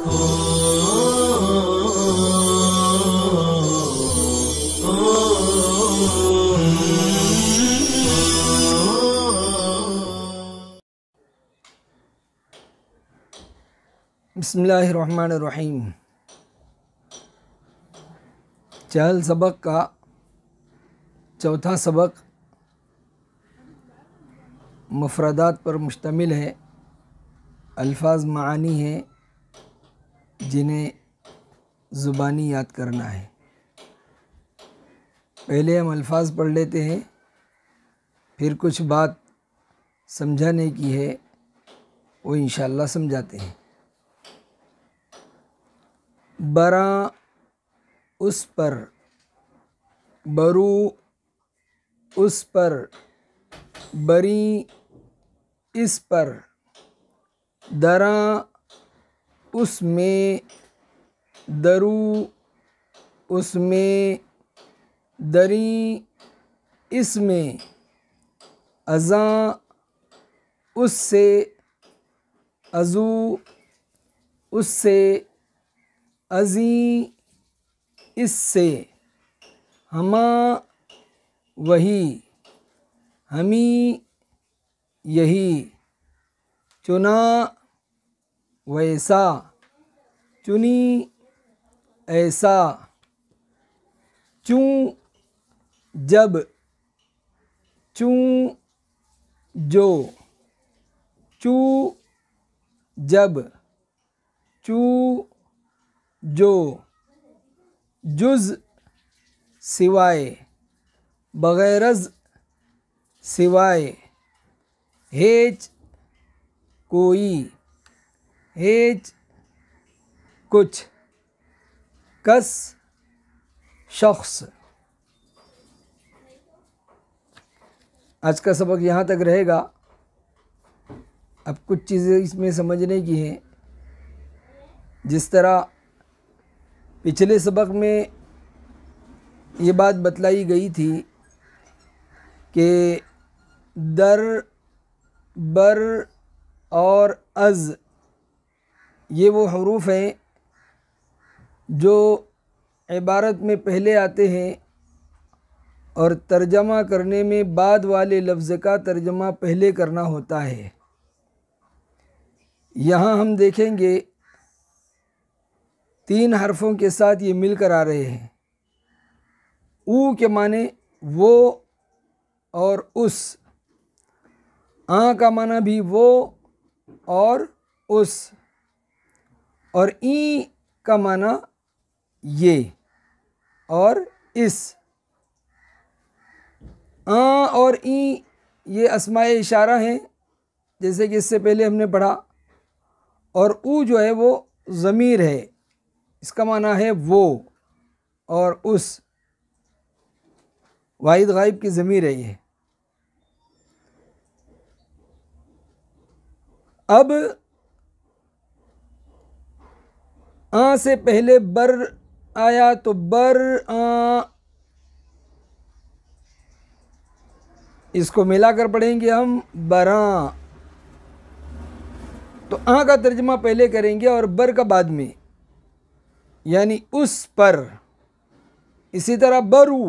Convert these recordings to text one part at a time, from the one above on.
بسم اللہ الرحمن الرحیم۔ چہل سبق کا چوتھا سبق مفردات پر مشتمل ہے، الفاظ معانی ہیں جنہیں زبانی یاد کرنا ہے۔ پہلے ہم الفاظ پڑھ لیتے ہیں، پھر کچھ بات سمجھانے کی ہے وہ انشاءاللہ سمجھاتے ہیں۔ براں اس پر، برو اس پر، بری اس پر، دراں اس میں، درو اس میں، دری اس میں، ازاں اس سے، ازو اس سے، ازیں اس سے، ہماں وہی، ہمیں یہی، چنا ویسا، چنی ایسا، چوں جب، چوں جو، چوں جب، چوں جو، جز سوائے، بغیرز سوائے، ہیچ کوئی، ہیچ کچھ، کس شخص۔ آج کا سبق یہاں تک رہے گا۔ اب کچھ چیزیں اس میں سمجھنے کی ہیں۔ جس طرح پچھلے سبق میں یہ بات بتلائی گئی تھی کہ در، بر اور از یہ وہ حروف ہیں جو عبارت میں پہلے آتے ہیں اور ترجمہ کرنے میں بعد والے لفظ کا ترجمہ پہلے کرنا ہوتا ہے۔ یہاں ہم دیکھیں گے 3 حرفوں کے ساتھ یہ مل کر آ رہے ہیں۔ او کے معنی وہ اور اس، کا معنی بھی وہ اور اس، اور ای کا معنی یہ اور اس۔ اور ای یہ اسماء اشارہ ہیں، جیسے کہ اس سے پہلے ہم نے پڑھا، اور او جو ہے وہ ضمیر ہے، اس کا معنی ہے وہ اور اس، واحد غائب کی ضمیر ہے یہ۔ اب سے پہلے بر آیا تو بر اس کو ملا کر پڑھیں گے ہم براں، تو کا ترجمہ پہلے کریں گے اور بر کا بعد میں، یعنی اس پر۔ اسی طرح برو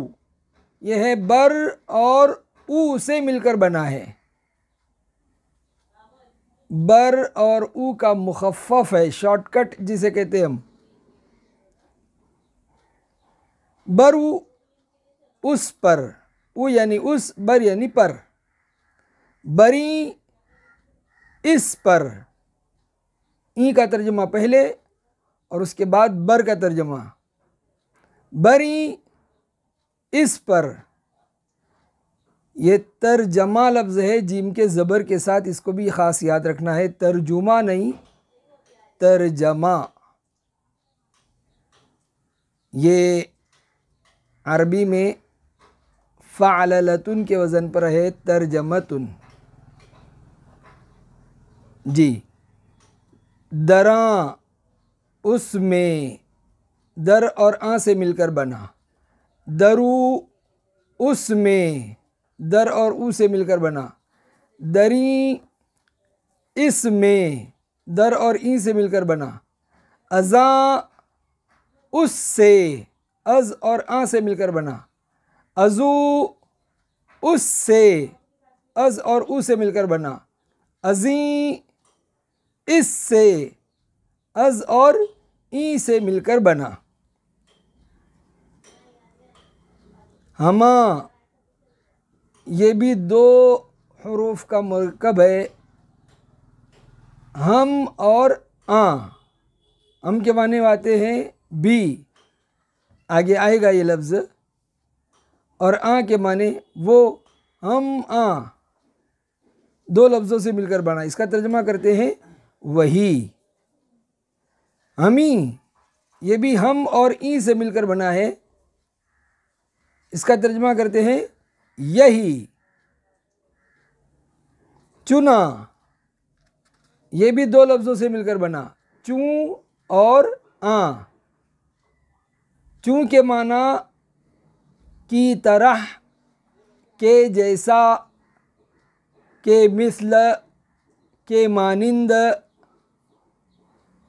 یہ ہے بر اور او سے مل کر بنا ہے، بر اور او کا مخفف ہے، شارٹ کٹ جسے کہتے ہیں ہم۔ برو اس پر، او یعنی اس، بر یعنی پر، بری اس پر، ای کا ترجمہ پہلے اور اس کے بعد بر کا ترجمہ، بری اس پر۔ یہ ترجمہ لفظ ہے، جیم کے زبر کے ساتھ، اس کو بھی خاص یاد رکھنا ہے، ترجمہ نہیں، ترجمہ۔ یہ عربی میں فعللتن کے وزن پر ہے، ترجمتن۔ جی، دراں اس میں، در اور سے مل کر بنا، درو اس میں، در اور او سے مل کر بنا، دری اس میں، در اور ای سے مل کر بنا، ازاں اس سے، از اور آ سے مل کر بنا، ازو اس سے، از اور او سے مل کر بنا، ازیں اس سے، از اور ای سے مل کر بنا، ہما یہ بھی دو حروف کا مرکب ہے، ہم اور آں، ہم کے معنی آتے ہیں بھی، آگے آئے گا یہ لفظ، اور آں کے معنی وہ، ہم آں دو لفظوں سے مل کر بنا، اس کا ترجمہ کرتے ہیں وہی، ہمیں یہ بھی ہم اور ای سے مل کر بنا ہے، اس کا ترجمہ کرتے ہیں یہی، چنا یہ بھی دو لفظوں سے مل کر بنا، چوں اور آں، چوں کے معنی کی طرح، کے جیسا، کے مثل، کے مانند،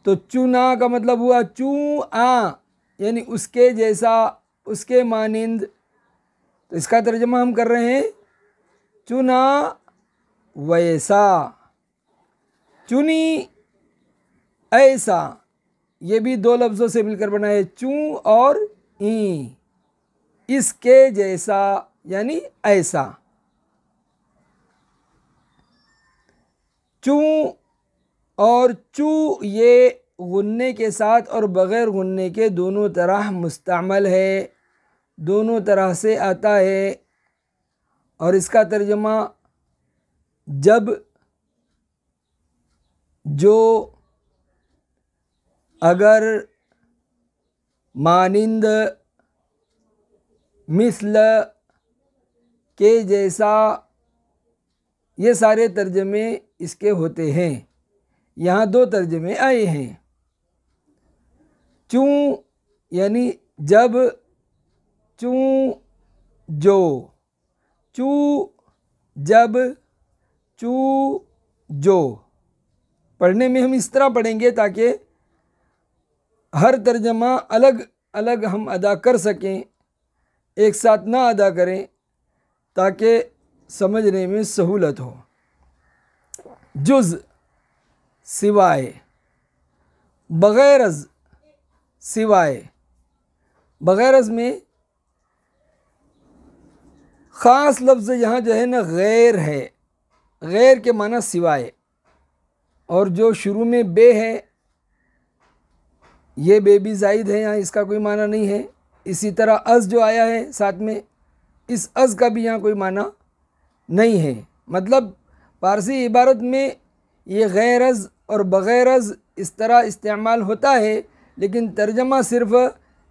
تو چنا کا مطلب ہوا چوں آ یعنی اس کے جیسا، اس کے مانند، تو اس کا ترجمہ ہم کر رہے ہیں چنا ویسا، چنی ایسا، یہ بھی دو لفظوں سے مل کر بنا ہے، چوں اور این، اس کے جیسا یعنی ایسا، چوں اور چو یہ غنّے کے ساتھ اور بغیر غنّے کے دونوں طرح مستعمل ہے، دونوں طرح سے آتا ہے، اور اس کا ترجمہ جب، جو، اگر، مانند، مثل، کے جیسا، یہ سارے ترجمے اس کے ہوتے ہیں، یہاں دو ترجمے آئے ہیں، چوں یعنی جب، چوں جو، چوں جب، چوں جو، پڑھنے میں ہم اس طرح پڑھیں گے تاکہ ہر ترجمہ الگ الگ ہم ادا کر سکیں، ایک ساتھ نہ ادا کریں تاکہ سمجھنے میں سہولت ہو۔ جز سوائے، بغیر از سوائے، بغیر از میں خاص لفظ یہاں جو ہے نا غیر ہے، غیر کے معنی سوائے، اور جو شروع میں بے ہے یہ بے بھی زائد ہے، یہاں اس کا کوئی معنی نہیں ہے، اسی طرح از جو آیا ہے ساتھ میں، اس از کا بھی یہاں کوئی معنی نہیں ہے، مطلب فارسی عبارت میں یہ غیر از اور بغیر از اس طرح استعمال ہوتا ہے، لیکن ترجمہ صرف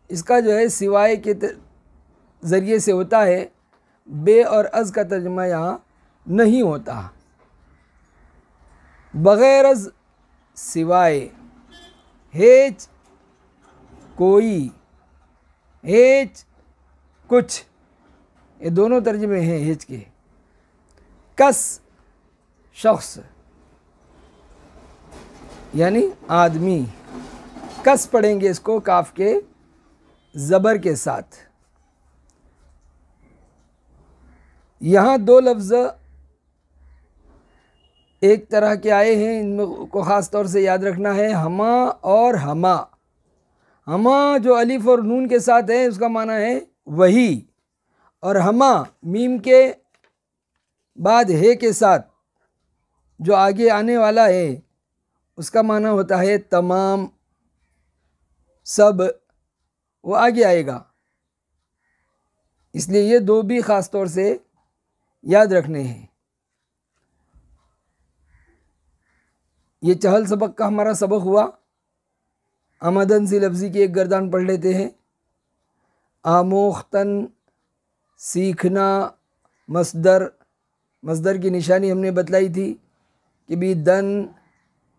اس کا جو ہے سوائے کے ذریعے سے ہوتا ہے، بے اور از کا ترجمہ یہاں نہیں ہوتا۔ بغیر از سوائے، ہیچ کوئی، ہیچ کچھ، یہ دونوں ترجمے ہیں ہیچ کے، کس شخص یعنی آدمی، کس پڑھیں گے اس کو کاف کے زبر کے ساتھ۔ یہاں دو لفظ ایک طرح کے آئے ہیں، ان میں کو خاص طور سے یاد رکھنا ہے، ہما اور ہما۔ ہما جو الف اور نون کے ساتھ ہے اس کا معنی ہے وہی، اور ہما میم کے بعد ہے کے ساتھ جو آگے آنے والا ہے اس کا معنی ہوتا ہے تمام، سب، وہ آگے آئے گا، اس لیے یہ دو بھی خاص طور سے یاد رکھنے ہیں۔ یہ چہل سبق کا ہمارا سبق ہوا، آمدن سی لفظی کی ایک گردان پڑھ لیتے ہیں۔ آموختن سیکھنا، مصدر کی نشانی ہم نے بتلائی تھی کہ بھی دن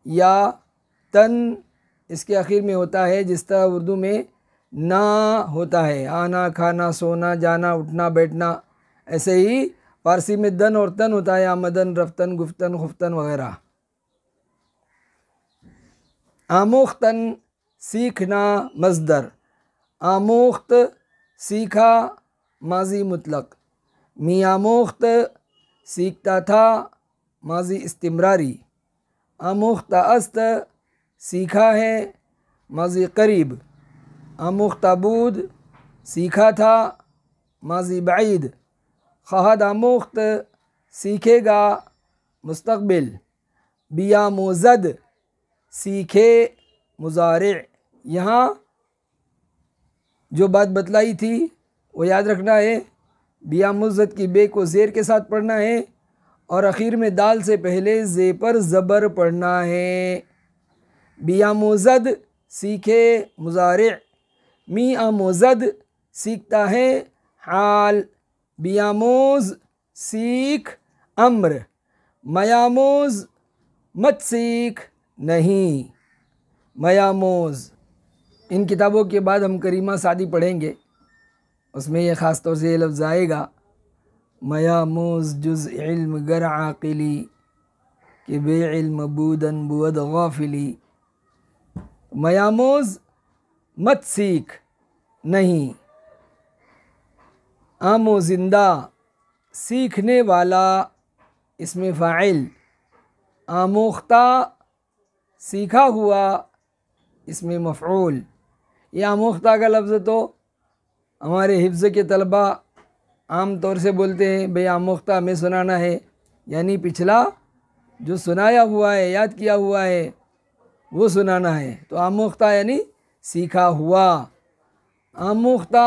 یا تن اس کے آخر میں ہوتا ہے، جس طرح اردو میں نا ہوتا ہے، آنا، کھانا، سونا، جانا، اٹھنا، بیٹھنا، ایسے ہی فارسی میں دن اور تن ہوتا ہے، آمدن، رفتن، گفتن، خفتن وغیرہ۔ آموختن سیکھنا مصدر، آموخت سیکھا ماضی مطلق، می آموخت سیکھتا تھا ماضی استمراری، آموختہ است سیکھا ہے ماضی قریب، آموختہ بود سیکھا تھا ماضی بعید، خواہد آموخت سیکھے گا مستقبل، بیاموزد سیکھے مضارع۔ یہاں جو بات بتلائی تھی وہ یاد رکھنا ہے، بیاموزد کی بے کو زیر کے ساتھ پڑھنا ہے اور اخیر میں دال سے پہلے زے پر زبر پڑھنا ہے۔ بیاموزد سیکھے مضارع، می آموزد سیکھتا ہے حال، بیاموز سیکھ امر، میاموز مت سیکھ نہیں، میاموز۔ ان کتابوں کے بعد ہم کریمہ سعدی پڑھیں گے، اس میں یہ خاص طور سے یہ لفظ آئے گا، میاموز جز علم گر عاقلی کہ بے علم بودن بود غافلی، میاموز مت سیکھ نہیں، آموزندہ سیکھنے والا اسم فاعل، آموختہ سیکھا ہوا اسم مفعول۔ یہ آموختہ کا لفظ تو ہمارے حفظ کے طلبہ عام طور سے بولتے ہیں بھئی آموختہ ہمیں سنانا ہے، یعنی پچھلا جو سنایا ہوا ہے، یاد کیا ہوا ہے وہ سنانا ہے، تو آموختہ یعنی سیکھا ہوا، آموختہ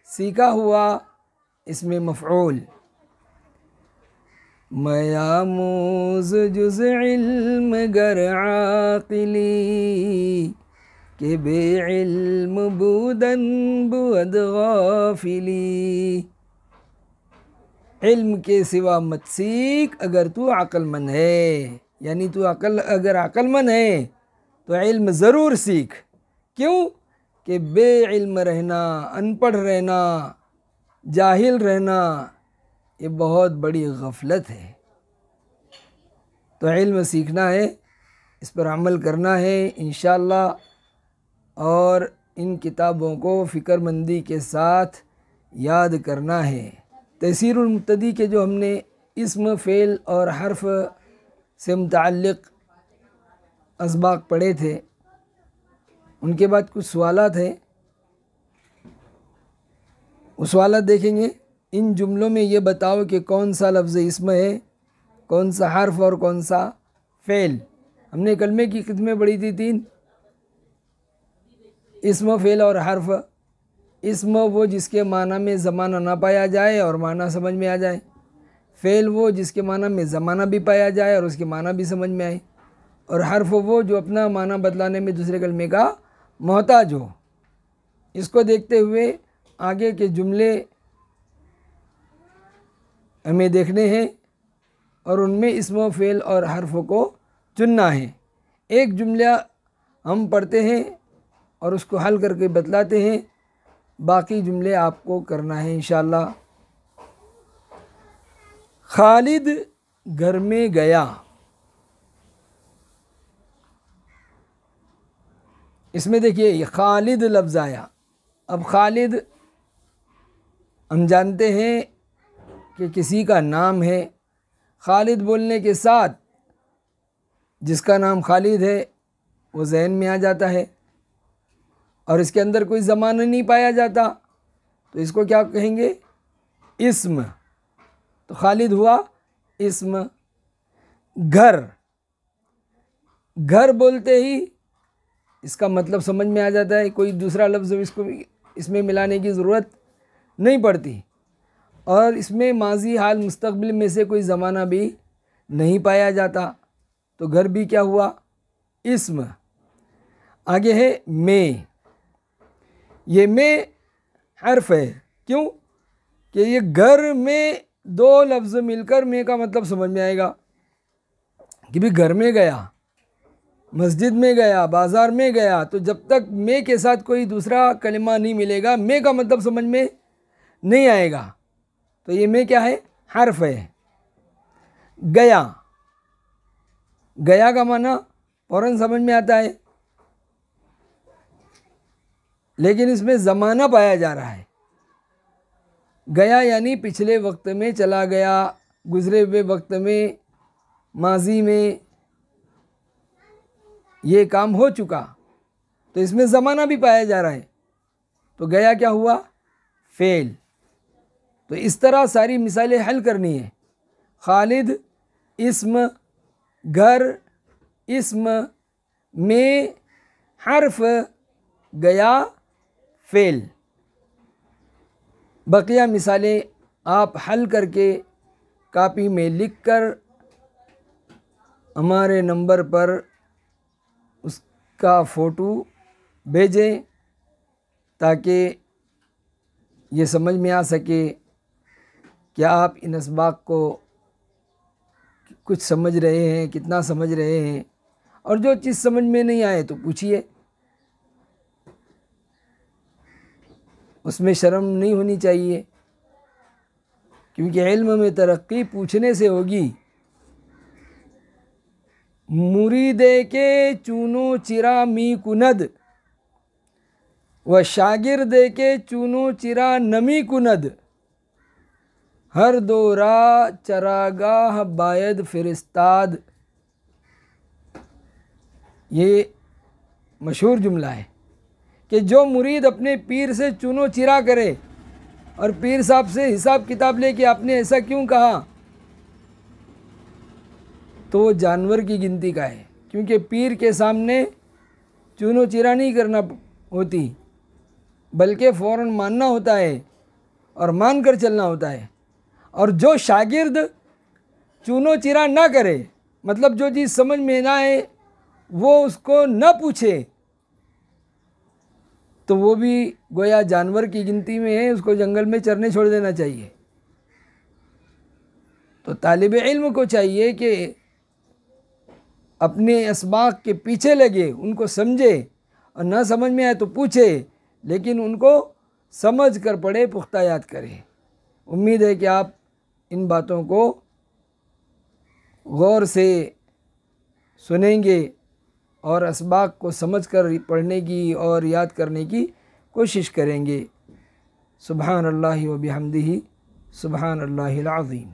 سیکھا ہوا اسم مفعول۔ میاموز جز علم گر عاقلی کہ بے علم بودن بود غافلی، علم کے سوا مت سیکھ اگر تو عقل مند ہے، یعنی تو اگر عقل مند ہے تو علم ضرور سیکھ، کیوں کہ بے علم رہنا، ان پڑھ رہنا، جاہل رہنا یہ بہت بڑی غفلت ہے، تو علم سیکھنا ہے، اس پر عمل کرنا ہے انشاءاللہ، اور ان کتابوں کو فکر مندی کے ساتھ یاد کرنا ہے۔ تیسیر المبتدی کے جو ہم نے اسم، فعل اور حرف سے متعلق اسباق پڑھے تھے، ان کے بعد کچھ سوالات ہیں، وہ سوالات دیکھیں گے۔ ان جملوں میں یہ بتاؤ کہ کون سا لفظ اسم ہے، کون سا حرف اور کون سا فعل۔ ہم نے کلمے کی قسمیں پڑھی تھی 3، اسم، فعل اور حرف۔ اسم وہ جس کے معنی میں زمانہ نہ پایا جائے اور معنی سمجھ میں آ جائے، فعل وہ جس کے معنی میں زمانہ بھی پایا جائے اور اس کے معنی بھی سمجھ میں آئے، اور حرف وہ جو اپنا معنی بدلانے میں دوسرے کلمے کا محتاج ہو۔ اس کو دیکھتے ہوئے آگے کے جملے ہمیں دیکھنے ہیں اور ان میں اسم و فعل اور حرف کو چننا ہے۔ ایک جملہ ہم پڑھتے ہیں اور اس کو حل کر کے بتلاتے ہیں، باقی جملے آپ کو کرنا ہے انشاءاللہ۔ خالد گھر میں گیا، اس میں دیکھیے یہ خالد لفظ آیا۔ اب خالد ہم جانتے ہیں کہ کسی کا نام ہے، خالد بولنے کے ساتھ جس کا نام خالد ہے وہ ذہن میں آ جاتا ہے، اور اس کے اندر کوئی زمانہ نہیں پایا جاتا، تو اس کو کیا کہیں گے؟ اسم۔ تو خالد ہوا اسم۔ گھر، گھر بولتے ہی اس کا مطلب سمجھ میں آ جاتا ہے، کوئی دوسرا لفظ اس میں ملانے کی ضرورت نہیں پڑتی، اور اس میں ماضی، حال، مستقبل میں سے کوئی زمانہ بھی نہیں پایا جاتا، تو گھر بھی کیا ہوا؟ اسم۔ آگے ہے میں، یہ میں حرف ہے، کیوں کہ یہ گھر میں دو لفظ مل کر میں کا مطلب سمجھ میں آئے گا کہ بھی گھر میں گیا، مسجد میں گیا، بازار میں گیا، تو جب تک میں کے ساتھ کوئی دوسرا کلمہ نہیں ملے گا میں کا مطلب سمجھ میں نہیں آئے گا، تو یہ میں کیا ہے؟ حرف ہے۔ گیا، گیا کا معنی فوراً سمجھ میں آتا ہے، لیکن اس میں زمانہ پایا جا رہا ہے۔ گیا یعنی پچھلے وقت میں چلا گیا، گزرے ہوئے وقت میں، ماضی میں یہ کام ہو چکا، تو اس میں زمانہ بھی پایا جا رہا ہے، تو گیا کیا ہوا؟ فعل۔ تو اس طرح ساری مثالیں حل کرنی ہے۔ خالد اسم، گھر اسم، میں حرف، گیا فعل۔ بقیہ مثالیں آپ حل کر کے کاپی میں لکھ کر ہمارے نمبر پر اس کا فوٹو بھیجیں تاکہ یہ سمجھ میں آ سکے کہ آپ ان اسباق کو کچھ سمجھ رہے ہیں، کتنا سمجھ رہے ہیں، اور جو چیز سمجھ میں نہیں آئے تو پوچھیے، اس میں شرم نہیں ہونی چاہیے، کیونکہ علم میں ترقی پوچھنے سے ہوگی۔ مریدے کے چونو چرا می کند و شاگردے کے چونو چرا نمی کند، ہر دورہ چراگاہ باید فرستاد۔ یہ مشہور جملہ ہے کہ جو مرید اپنے پیر سے چونو چرا کرے اور پیر صاحب سے حساب کتاب لے کہ آپ نے ایسا کیوں کہا، تو وہ جانور کی گنتی کا ہے، کیونکہ پیر کے سامنے چونو چرا نہیں کرنا ہوتی، بلکہ فوراً ماننا ہوتا ہے اور مان کر چلنا ہوتا ہے۔ اور جو شاگرد چونو چرا نہ کرے، مطلب جو چیز سمجھ میں نہ آئے وہ اس کو نہ پوچھے، تو وہ بھی گویا جانور کی گنتی میں ہے، اس کو جنگل میں چرنے چھوڑ دینا چاہیے۔ تو طالب علم کو چاہیے کہ اپنے اسباق کے پیچھے لگے، ان کو سمجھے، اور نہ سمجھ میں آئے تو پوچھے، لیکن ان کو سمجھ کر پڑھے، پختہ یاد کرے۔ امید ہے کہ آپ ان باتوں کو غور سے سنیں گے اور اسباق کو سمجھ کر پڑھنے کی اور یاد کرنے کی کوشش کریں گے۔ سبحان اللہ و بحمدہ، سبحان اللہ العظیم۔